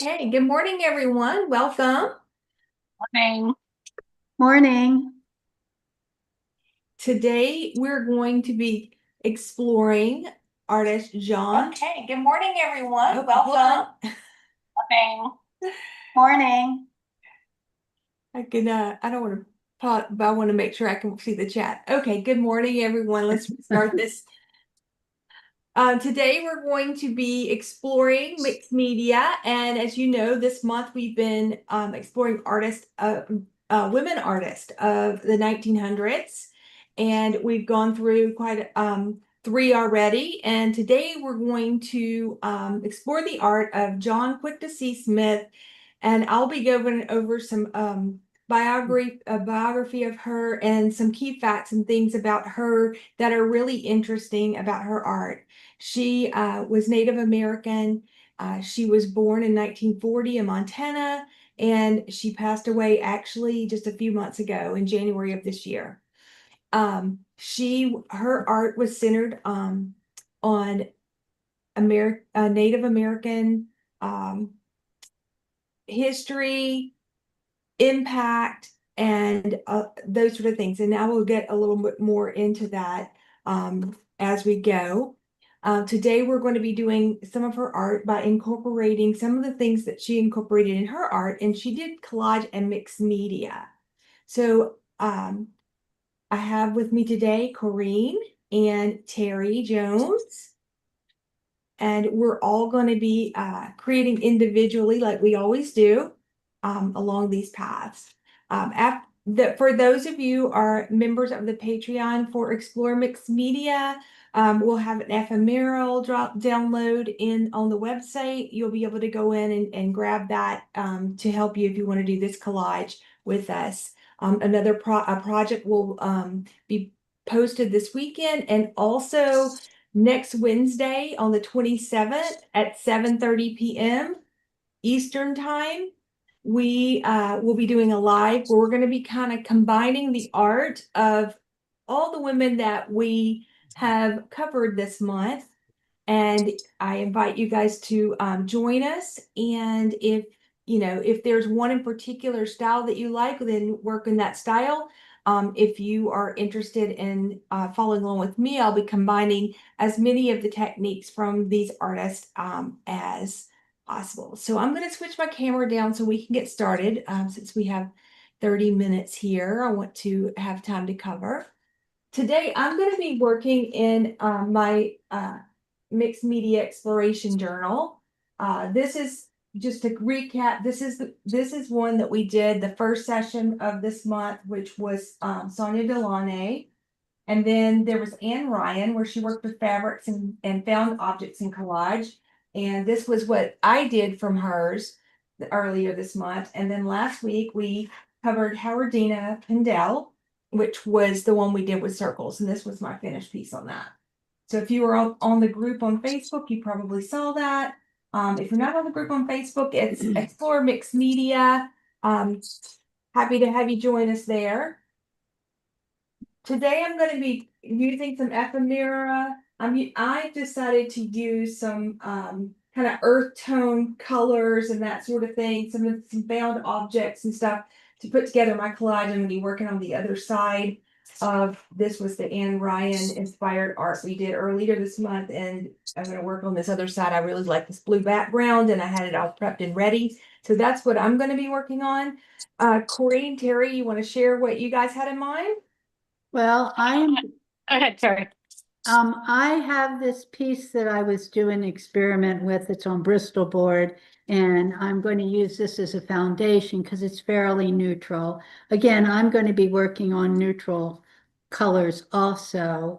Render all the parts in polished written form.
Okay, good morning, everyone. Welcome. Morning. Morning. Today we're going to be exploring artist John. Okay, good morning, everyone. Oh, Welcome. Morning. Morning. I don't want to pause, but I want to make sure I can see the chat. Okay, good morning, everyone. Let's start this. Today we're going to be exploring mixed media, and as you know, this month we've been exploring women artists of the 1900s, and we've gone through quite three already. And today we're going to explore the art of John Quick to See Smith, and I'll be going over some biography of her and some key facts and things about her that are really interesting about her art. She was Native American. She was born in 1940 in Montana, and she passed away actually just a few months ago in January of this year. Her art was centered on Native American um, history, impact, and those sort of things. And I will get a little bit more into that as we go. Today, we're going to be doing some of her art by incorporating some of the things that she incorporated in her art, and she did collage and mixed media. So I have with me today Corrine and Terry Jones, and we're all going to be creating individually like we always do along these paths. For those of you who are members of the Patreon for Explore Mixed Media, we'll have an ephemeral download on the website. You'll be able to go in and grab that to help you if you want to do this collage with us. Another project will be posted this weekend, and also next Wednesday on the 27th at 7:30 p.m. Eastern Time, we will be doing a live where we're going to be kind of combining the art of all the women that we have covered this month. And I invite you guys to join us. And if there's one in particular style that you like, then work in that style. If you are interested in following along with me, I'll be combining as many of the techniques from these artists as possible. So I'm going to switch my camera down so we can get started. Since we have 30 minutes here, I want to have time to cover. Today, I'm going to be working in my mixed media exploration journal. This is just to recap. This is one that we did the first session of this month, which was Sonia Delane. And then there was Anne Ryan, where she worked with fabrics and found objects in collage. And this was what I did from hers earlier this month. And then last week we covered Howardina Pindell, which was the one we did with circles. And this was my finished piece on that. So if you were on the group on Facebook, you probably saw that. If you're not on the group on Facebook, it's Explore Mixed Media. Happy to have you join us there. Today I'm going to be using some ephemera. I decided to use some kind of earth tone colors and that sort of thing, some found objects and stuff to put together my collage. I'm going to be working on the other side of this. Was the Anne Ryan inspired art we did earlier this month, and I'm going to work on this other side. I really like this blue background, and I had it all prepped and ready. So that's what I'm going to be working on. Corey and Terry, you want to share what you guys had in mind? Well, Go ahead, Terry. I have this piece that I was doing an experiment with. It's on Bristol board, and I'm going to use this as a foundation because it's fairly neutral. Again, I'm going to be working on neutral colors also.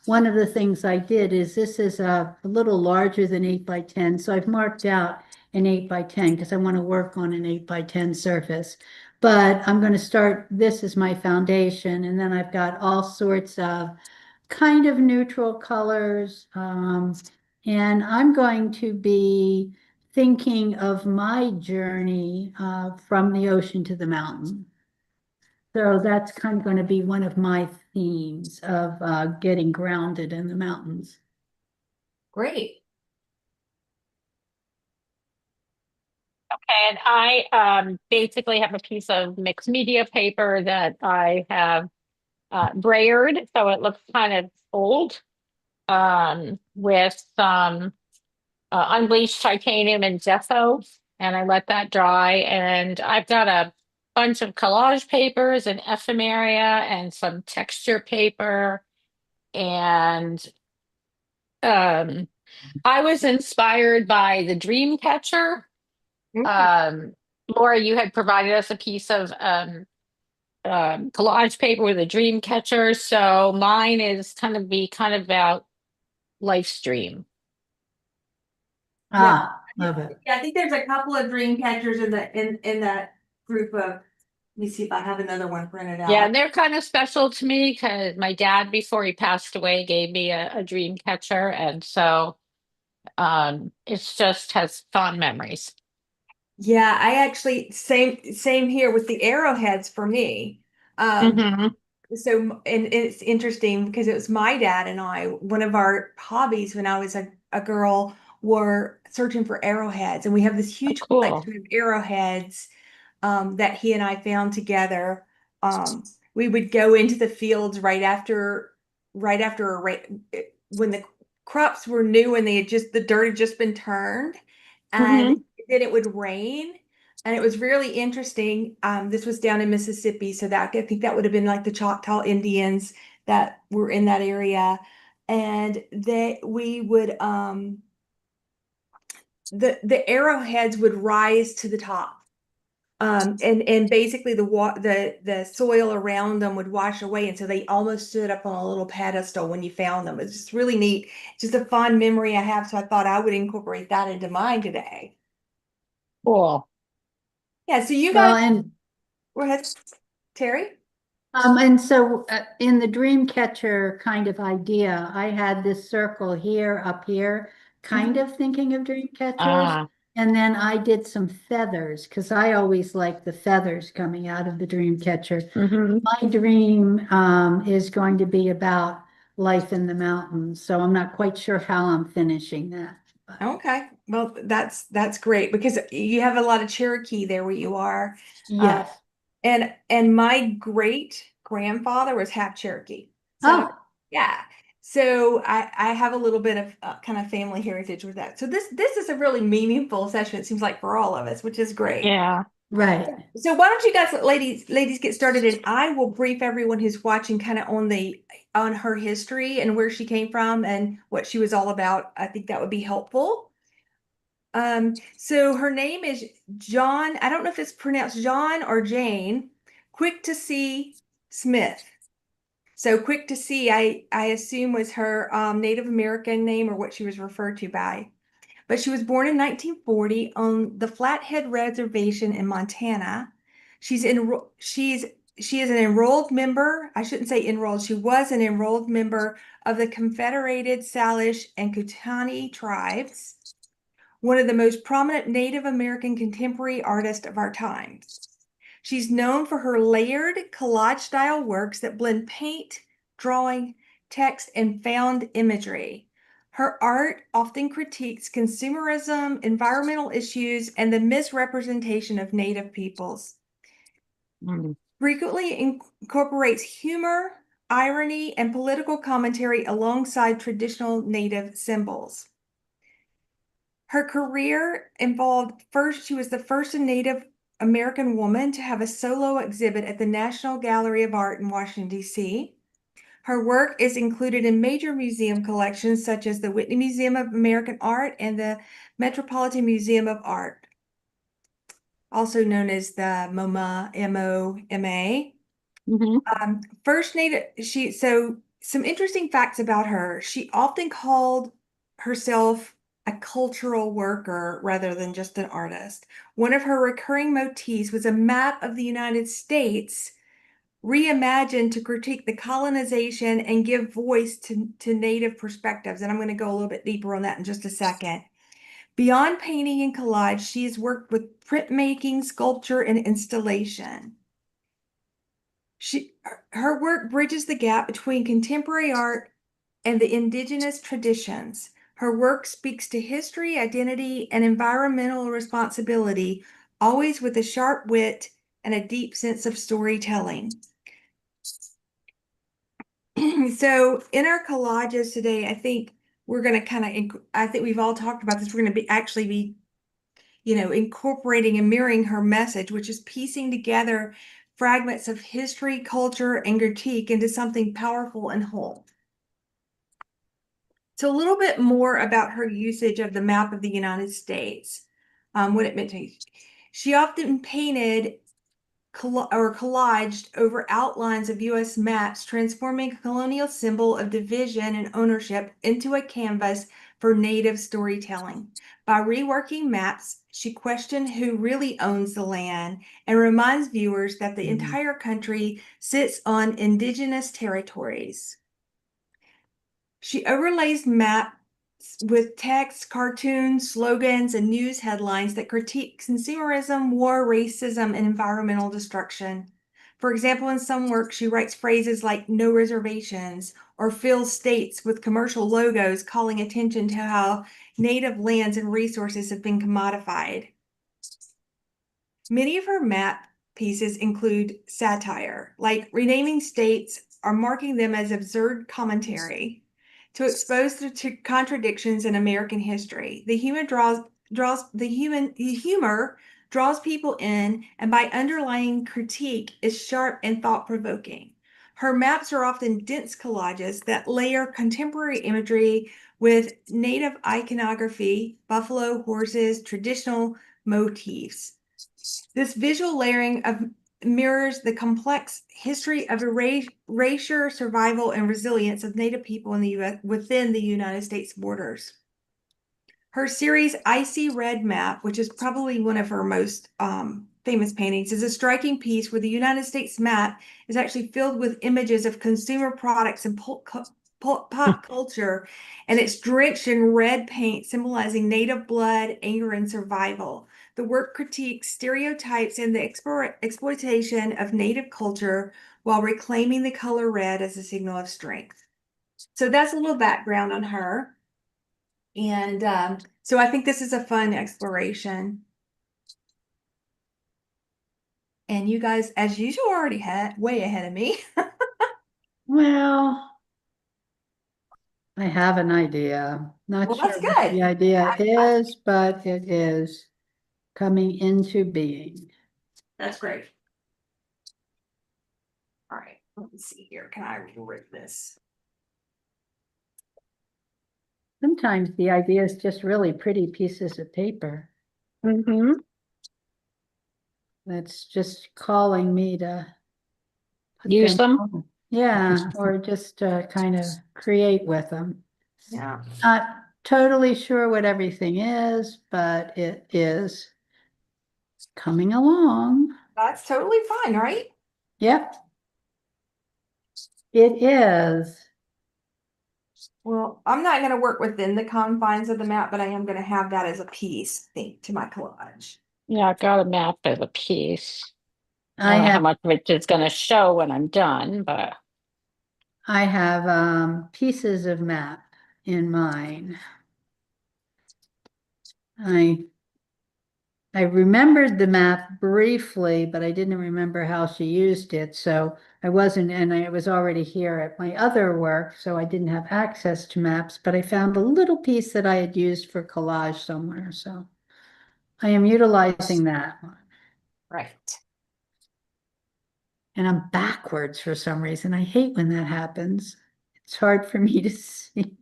One of the things I did is this is a little larger than 8 by 10. So I've marked out an 8 by 10 because I want to work on an 8 by 10 surface. But I'm going to start this as my foundation, and then I've got all sorts of kind of neutral colors. And I'm going to be thinking of my journey from the ocean to the mountain. So that's kind of going to be one of my themes of getting grounded in the mountains. Great. And I basically have a piece of mixed media paper that I have brayered, so it looks kind of old, with some unbleached titanium and gesso, and I let that dry. And I've got a bunch of collage papers and ephemera and some texture paper. And um, I was inspired by the dream catcher. Laura, you had provided us a piece of collage paper with a dream catcher. So mine is kind of about life's dream. Ah, love it. Yeah, I think there's a couple of dream catchers in that group of, let me see if I have another one printed out. Yeah, and they're kind of special to me because my dad, before he passed away, gave me a dream catcher. And so it's just has fond memories. Yeah, I actually same here with the arrowheads for me. Mhm. So and it's interesting because it was my dad and I, one of our hobbies when I was a girl were searching for arrowheads, and we have this huge Cool. collection of arrowheads that he and I found together. We would go into the fields right after when the crops were new and the dirt had just been turned, and Mhm. then it would rain. And it was really interesting. This was down in Mississippi, so that I think that would have been like the Choctaw Indians that were in that area. And we would the arrowheads would rise to the top. And basically the soil around them would wash away, and so they almost stood up on a little pedestal when you found them. It's just really neat. Just a fond memory I have, so I thought I would incorporate that into mine today. Cool. Yeah, so you Well, guys, and go ahead, Terry. And so in the dream catcher kind of idea, I had this circle here, up here, kind of thinking of dream catchers. Ah. And then I did some feathers because I always like the feathers coming out of the dream catcher. Mhm. My dream is going to be about life in the mountains. So I'm not quite sure how I'm finishing that. but Okay, well, that's great because you have a lot of Cherokee there where you are. Uh, Yes. and my great grandfather was half Cherokee. So Oh, yeah, so I have a little bit of kind of family heritage with that. So this is a really meaningful session, it seems like, for all of us, which is great. Yeah. right. So why don't you guys ladies get started, and I will brief everyone who's watching kind of on her history and where she came from and what she was all about. I think that would be helpful. So her name is John. I don't know if it's pronounced John or Jane. Quick to See Smith. So Quick to See, I assume was her Native American name or what she was referred to by. But she was born in 1940 on the Flathead Reservation in Montana. She is an enrolled member. I shouldn't say enrolled. She was an enrolled member of the Confederated Salish and Kootenai tribes, one of the most prominent Native American contemporary artists of our times. She's known for her layered collage-style works that blend paint, drawing, text, and found imagery. Her art often critiques consumerism, environmental issues, and the misrepresentation of Native peoples. Mm. Frequently incorporates humor, irony, and political commentary alongside traditional Native symbols. Her career involved she was the first Native American woman to have a solo exhibit at the National Gallery of Art in Washington, D.C. Her work is included in major museum collections such as the Whitney Museum of American Art and the Metropolitan Museum of Art, also known as the MoMA, M-O-M-A. Mhm. First Native, so some interesting facts about her. She often called herself a cultural worker rather than just an artist. One of her recurring motifs was a map of the United States reimagined to critique the colonization and give voice to Native perspectives. And I'm going to go a little bit deeper on that in just a second. Beyond painting and collage, she has worked with printmaking, sculpture, and installation. Her work bridges the gap between contemporary art and the indigenous traditions. Her work speaks to history, identity, and environmental responsibility, always with a sharp wit and a deep sense of storytelling. So in our collages today, I think we're going to kind of, I think we've all talked about this. We're going to actually be, incorporating and mirroring her message, which is piecing together fragments of history, culture, and critique into something powerful and whole. So a little bit more about her usage of the map of the United States, what it meant to me. She often painted or collaged over outlines of U.S. maps, transforming a colonial symbol of division and ownership into a canvas for native storytelling. By reworking maps, she questioned who really owns the land and reminds viewers that the entire country sits on indigenous territories. She overlays maps with text, cartoons, slogans, and news headlines that critique consumerism, war, racism, and environmental destruction. For example, in some work, she writes phrases like no reservations or fills states with commercial logos, calling attention to how native lands and resources have been commodified. Many of her map pieces include satire, like renaming states or marking them as absurd commentary to expose the contradictions in American history. The humor draws people in, and by underlying critique is sharp and thought-provoking. Her maps are often dense collages that layer contemporary imagery with native iconography, buffalo, horses, traditional motifs. This visual layering mirrors the complex history of erasure, survival, and resilience of Native people in the U.S. within the United States borders. Her series Icy Red Map, which is probably one of her most famous paintings, is a striking piece where the United States map is actually filled with images of consumer products and pop culture, and it's drenched in red paint, symbolizing native blood, anger, and survival. The work critiques stereotypes and the exploitation of native culture while reclaiming the color red as a signal of strength. So that's a little background on her. And so I think this is a fun exploration. And you guys, as usual, are already way ahead of me. Well, I have an idea. Not Well, sure that's what good. the idea is, but it is coming into being. That's great. All right, let me see here. Can I rewrite this? Sometimes the idea is just really pretty pieces of paper. Mm-hmm. That's just calling me to put Use them. on. Yeah, or just kind of create with them. Yeah. Not totally sure what everything is, but it is coming along. That's totally fine, right? Yep. It is. Well, I'm not going to work within the confines of the map, but I am going to have that as a piece, to my collage. Yeah, I got a map as a piece. I I don't know how have much of it is going to show when I'm done, but pieces of map in mine. I remembered the map briefly, but I didn't remember how she used it. So I wasn't, and I was already here at my other work, so I didn't have access to maps, but I found a little piece that I had used for collage somewhere. So I am utilizing that one. Right. And I'm backwards for some reason. I hate when that happens. It's hard for me to see.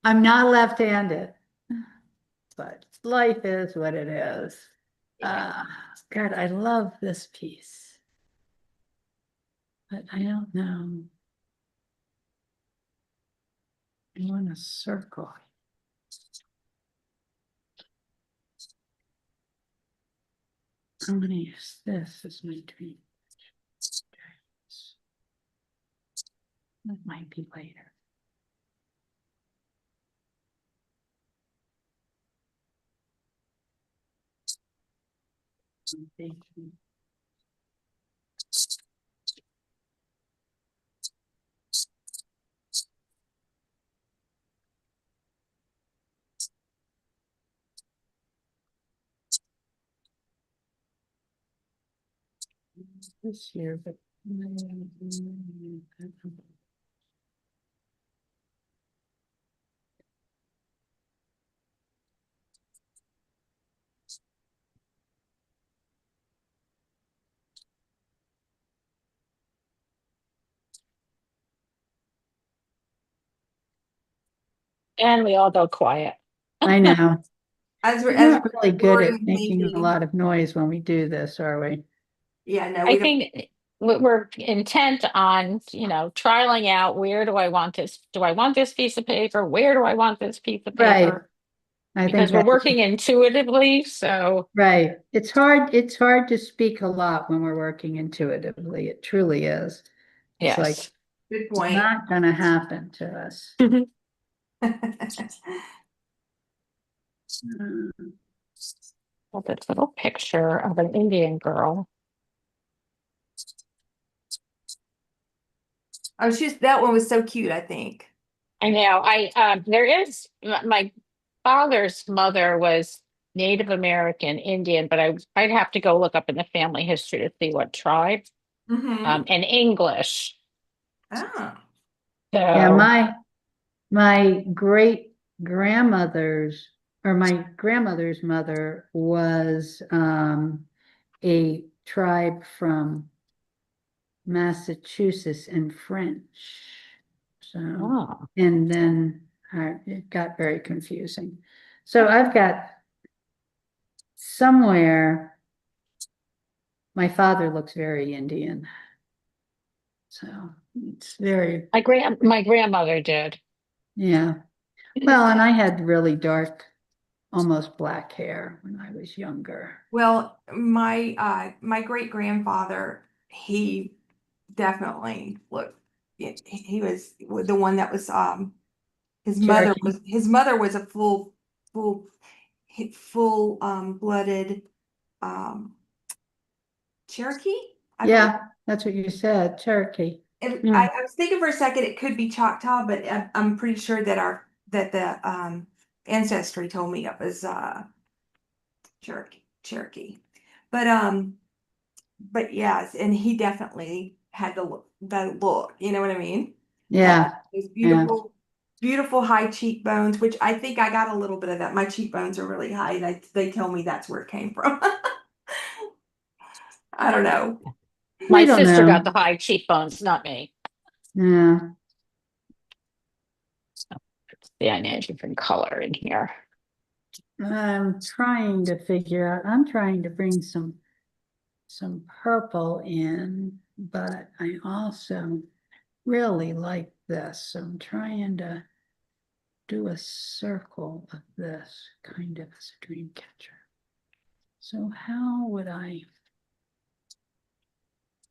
I'm not left-handed, but life is what it is. God, I love this piece. But I don't know. I want a circle. I'm gonna use this as my dream. That might be later. I'm thinking. this year, but. And we all go quiet. I know. As we're, We're as not we're really good at recording, making a thinking. lot of noise when we do this, are we? Yeah, no, I we don't. think we're intent on, trialing out, where do I want this? Do I want this piece of paper? Where do I want this piece of Right. paper? I think Because we're that, working intuitively, so right. It's hard to speak a lot when we're working intuitively. It truly is. It's like, yes. Good it's point. not gonna happen to us. Mm. Well, this little picture of an Indian girl. Oh, that one was so cute, I think. I know. There is my father's mother was Native American Indian, but I'd have to go look up in the family history to see what tribe. Mm-hmm. And English. Oh. Yeah, So my great grandmother's or my grandmother's mother was a tribe from Massachusetts and French. So, oh, and then it got very confusing. So I've got somewhere, my father looks very Indian. So it's very, my grandmother did. yeah. Well, and I had really dark, almost black hair when I was younger. Well, my great grandfather, he definitely looked. He was the one that was Cherokee. his mother was a full full blooded um Cherokee, I believe. Yeah, that's what you said, Cherokee. And Hmm. I was thinking for a second it could be Choctaw, but I'm pretty sure that the ancestry told me it was Cherokee. But yes, and he definitely had the look, you know what I mean? Had Yeah, those yeah. beautiful high cheekbones, which I think I got a little bit of that. My cheekbones are really high. They tell me that's where it came from. I don't know. My We don't sister got know. the high cheekbones, not me. Yeah. See, I need a different color in here. I'm trying to figure out, I'm trying to bring some purple in, but I also really like this. So I'm trying to do a circle of this kind of as a dream catcher. So how would I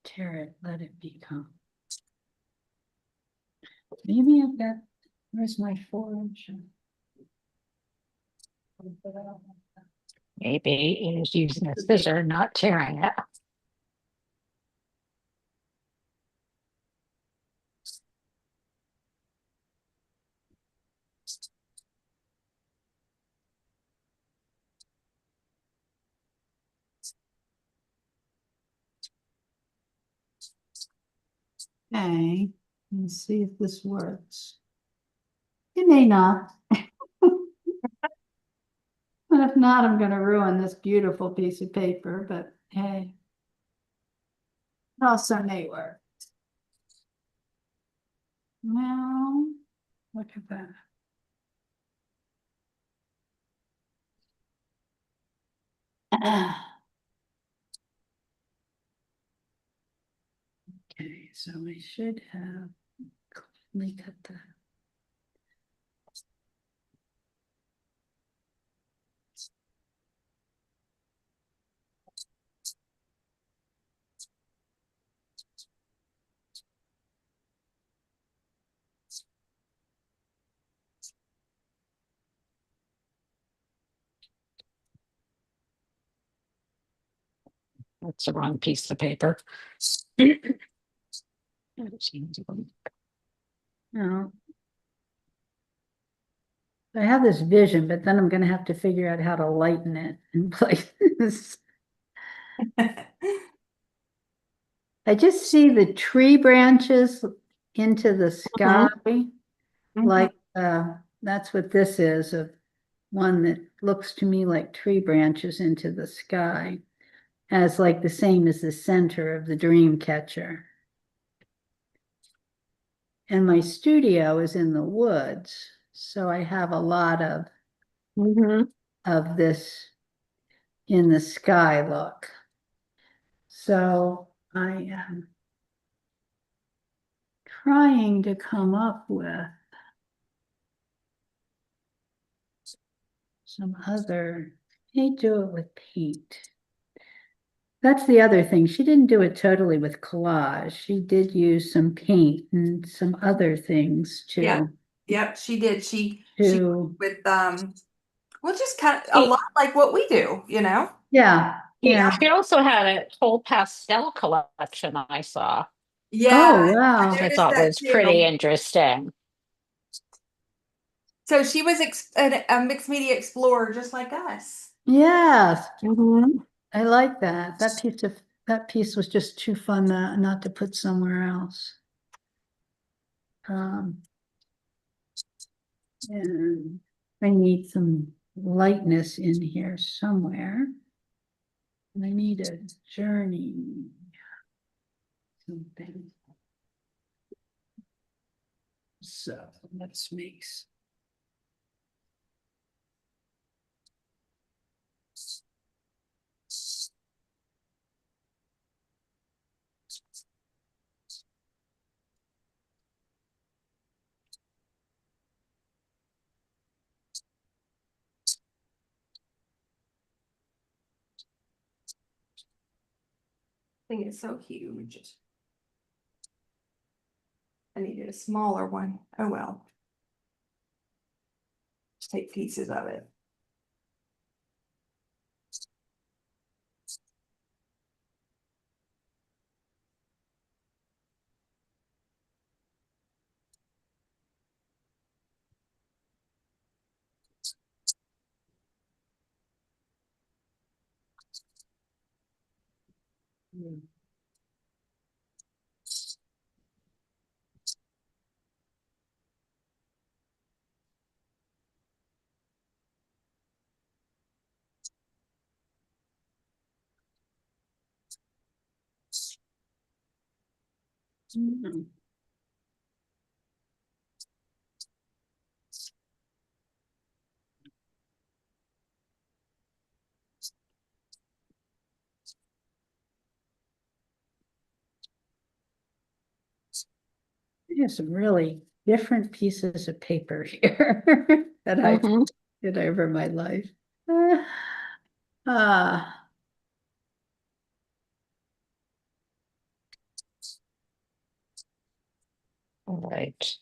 tear it, let it become? Maybe I've got, where's my 4-inch? Maybe is using a scissor, not tearing it. Okay, let's see if this works. It may not. And if not, I'm gonna ruin this beautiful piece of paper, but hey. It also may work. Well, look at that. Okay, so we should have cleanly cut that. That's the wrong piece of paper. No. I have this vision, but then I'm gonna have to figure out how to lighten it in places. I just see the tree branches into the sky. Like, that's what this is, of one that looks to me like tree branches into the sky. As like the same as the center of the dream catcher. And my studio is in the woods, so I have a lot Mhm. of this in the sky look. So I am trying to come up with some other, may do it with paint. That's the other thing. She didn't do it totally with collage. She did use some paint and some other things Yeah. to, Yep, she did. She to, with well, just kind of a She, lot like what we do, you know? yeah, she, yeah. she also had a whole pastel collection I saw, Oh, Yeah, I wow. which I noticed thought that was pretty too. interesting. So she was a mixed media explorer just like us. Yes, Mhm. I like that. That piece was just too fun not to put somewhere else. Um, and I need some lightness in here somewhere. And I need a journey. Something. So let's mix. I think it's so huge. I needed a smaller one. Oh well. Just take pieces of it. Mm. There's some really different pieces of paper here that I've Mhm. did over my life. Ah, All right.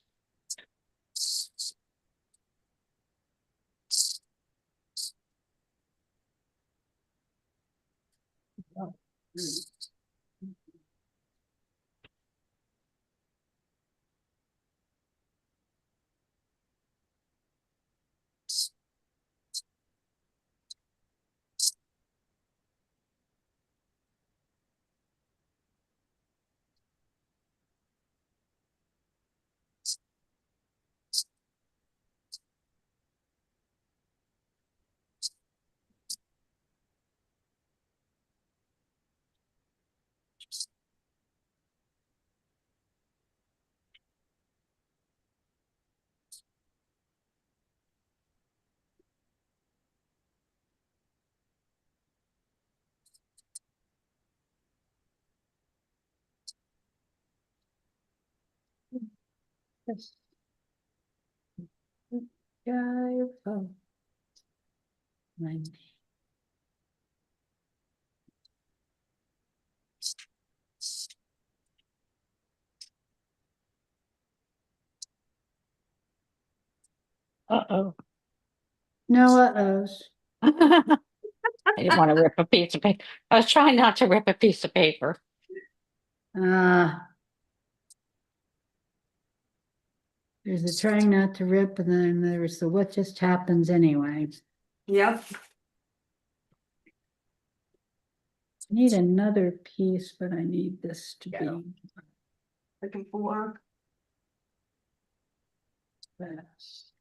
this guy. Oh, my. Uh-oh. No uh-ohs. I didn't want to rip a piece of paper. I was trying not to rip a piece of paper. Ah, there's the trying not to rip, and then there's the what just happens anyway. Yep. Need another piece, but I need this to Yeah. be Looking for. this.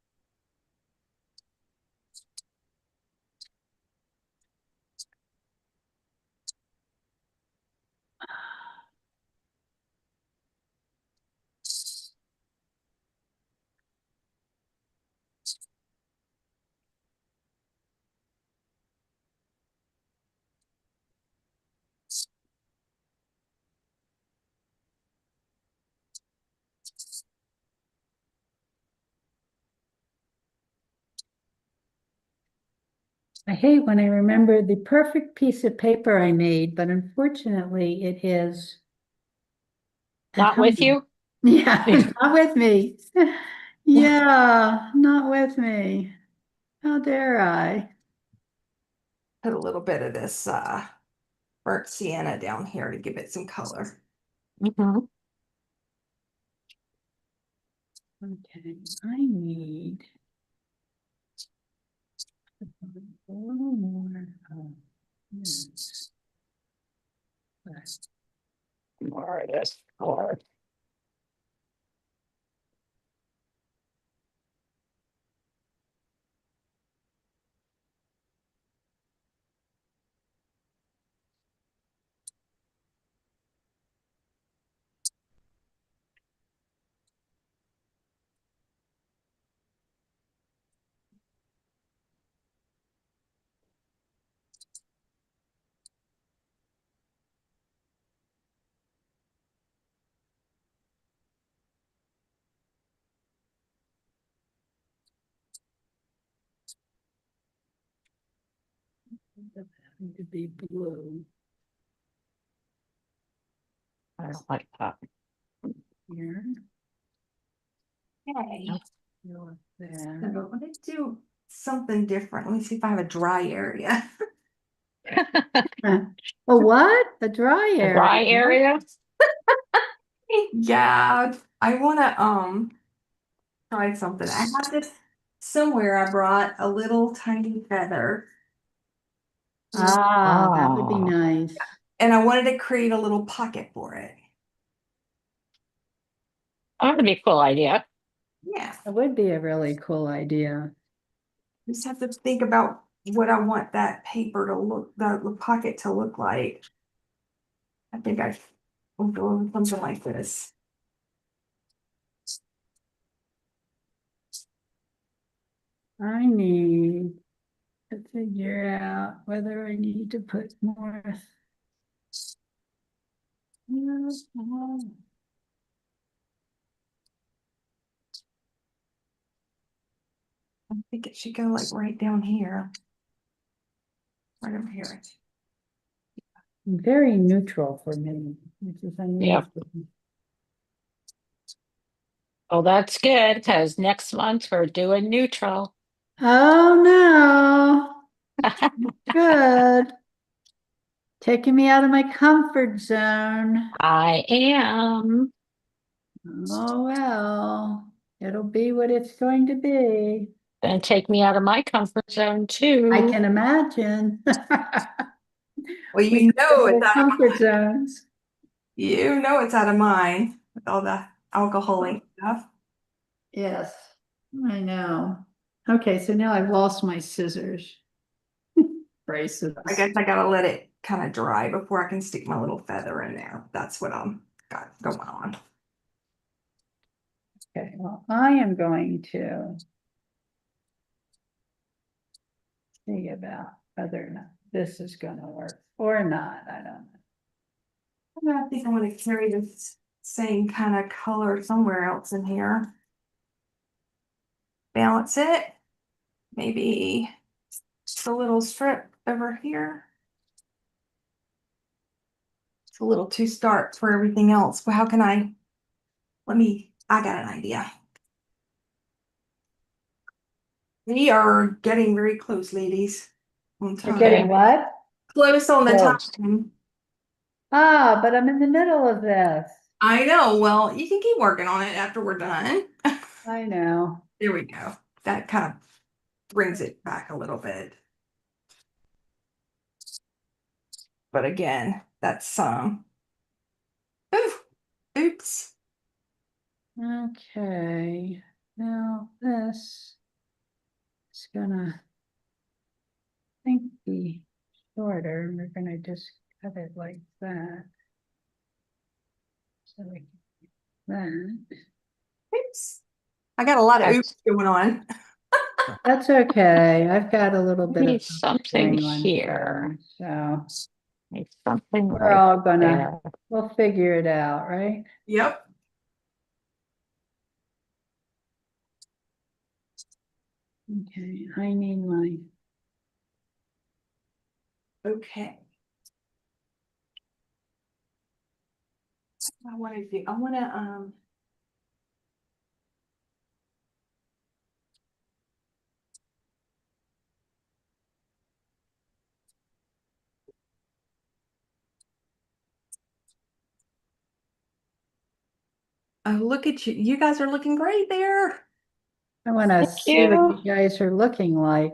I hate when I remember the perfect piece of paper I made, but unfortunately it is at Not with home. you? Yeah, not with me. Yeah, not with me. How dare I? Put a little bit of this burnt sienna down here to give it some color. Mhm. Okay, I need a little more of this. More of this, or Having to be blue I don't like that. here. Okay. Go up So there. let's do something different. Let me see if I have a dry area. A what? A dry The area? dry area? Yeah, I wanna try something. I have this somewhere. I brought a little tiny feather. Ah, that would be Ah. nice. And I wanted to create a little pocket for it. That would be a cool idea. Yeah. That would be a really cool idea. Just have to think about what I want that paper to look, the pocket to look like. I think I will go with something like this. I need to figure out whether I need to put more. I think it should go like right down here. Right over here. Very neutral for me, which is Yep. unusual. Well, that's good because next month we're doing neutral. Oh no, good. Taking me out of my comfort zone. I am. Oh well, it'll be what it's going to be. Gonna take me out of my comfort zone I too. can imagine. Well, We you have know it's little out of comfort zones. you know it's out of mine with all the alcoholic stuff. Yes, I know. Okay, so now I've lost my scissors. Braces. I guess I gotta let it kind of dry before I can stick my little feather in there. That's what I'm got going on. Okay, well, I am going to see about whether or not this is gonna work or not. I don't know. I think I'm gonna carry this same kind of color somewhere else in here. Balance it. Maybe just a little strip over here. It's a little too stark for everything else. But how can I? I got an idea. We are getting very close, ladies. On You're time. getting what? Close on the Close. time. Ah, but I'm in the middle of this. I know. Well, you can keep working on it after we're done. I know. There we go. That kind of brings it back a little bit. But again, that's some. Oops. Okay, now this is gonna, I think, be shorter, and we're gonna just cut it like that. So we can do Oops. I got a lot of That's- oops going on. that. That's okay, I've got a little bit Maybe of something going on here. so Maybe something we're right all gonna, there. we'll figure it out, right? Yep. Okay, I need my, Okay. I want to do, I want to, oh, look at you. You guys are looking great there. I wanna Thank see what you. you guys are looking like.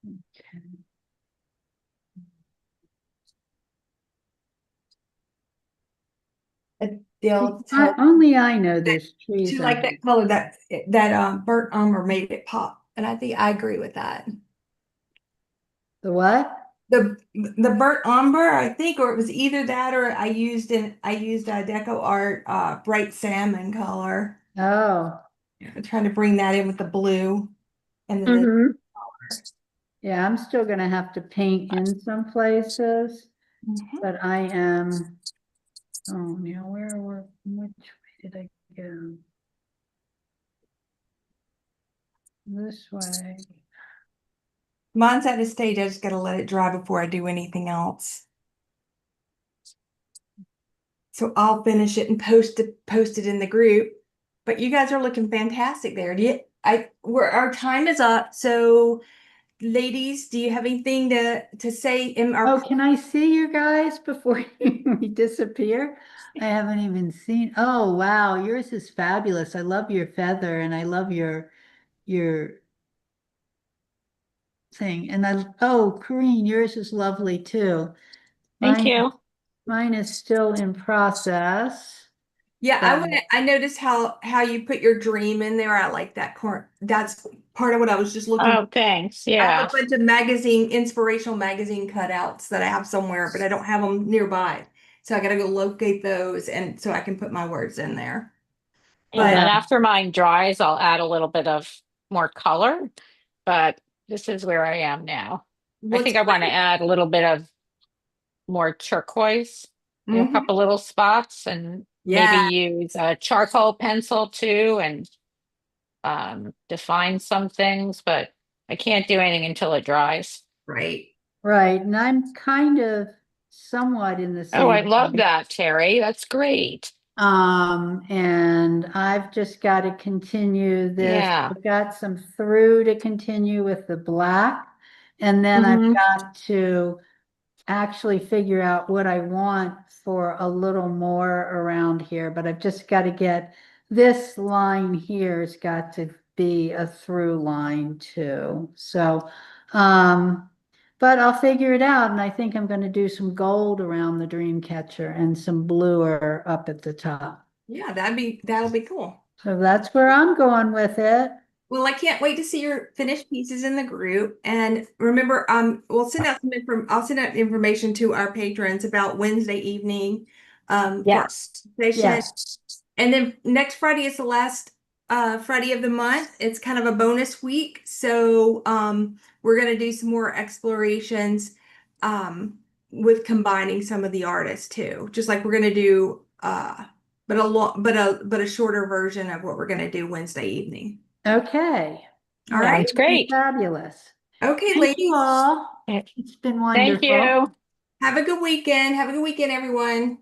Okay. They'll Only I know there's trees she out liked that color that burnt umber made it pop, and I think I agree with that. The what? The burnt umber, I think, or it was either that or I used a Deco Art bright salmon color. Oh, I'm trying to bring that in with the blue and then the Mhm. yeah, I'm still gonna have to paint in some places, Mhm. but I am, oh, now which way did I go? This way. Mine's at a stage. I just gotta let it dry before I do anything else. So I'll finish it and post it in the group. But you guys are looking fantastic there. Our time is up. So ladies, do you have anything to say in our Oh, can I see you guys before we disappear? I haven't even seen, oh, wow, yours is fabulous. I love your feather and I love your thing. And oh, Corinne, yours is lovely too. Thank Mine, you. mine is still in process. Yeah, But I noticed how you put your dream in there. I like that corn. That's part of what I was just looking. Oh, thanks. I have Yeah. a bunch of inspirational magazine cutouts that I have somewhere, but I don't have them nearby. So I gotta go locate those and so I can put my words in there. And But then yeah, after mine dries, I'll add a little bit of more color. But this is where I am now. I what's think I want to great. add a little bit of more turquoise in a Mhm. couple little spots and maybe Yeah, use a charcoal pencil too and define some things, but I can't do anything until it dries. right. right. And I'm kind of somewhat in the Oh, I same love place. that, Terry. That's great. And I've just got to continue this. Yeah. I've got some through to continue with the black. And then I've Mhm. got to actually figure out what I want for a little more around here, but I've just got to get this line here has got to be a through line too. So, but I'll figure it out. And I think I'm going to do some gold around the dream catcher and some bluer up at the top. Yeah, that'll be cool. So that's where I'm going with it. Well, I can't wait to see your finished pieces in the group. And remember, I'll send out information to our patrons about Wednesday evening for our Yes. session. Yes. And then next Friday is the last Friday of the month. It's kind of a bonus week. So we're gonna do some more explorations with combining some of the artists too. Just like we're gonna do but a shorter version of what we're gonna do Wednesday evening. Okay. All Well, right. Sounds this is great. fabulous. Okay, Thank you ladies. all. Eh, It's been Thank wonderful. you. Have a good weekend. Have a good weekend, everyone.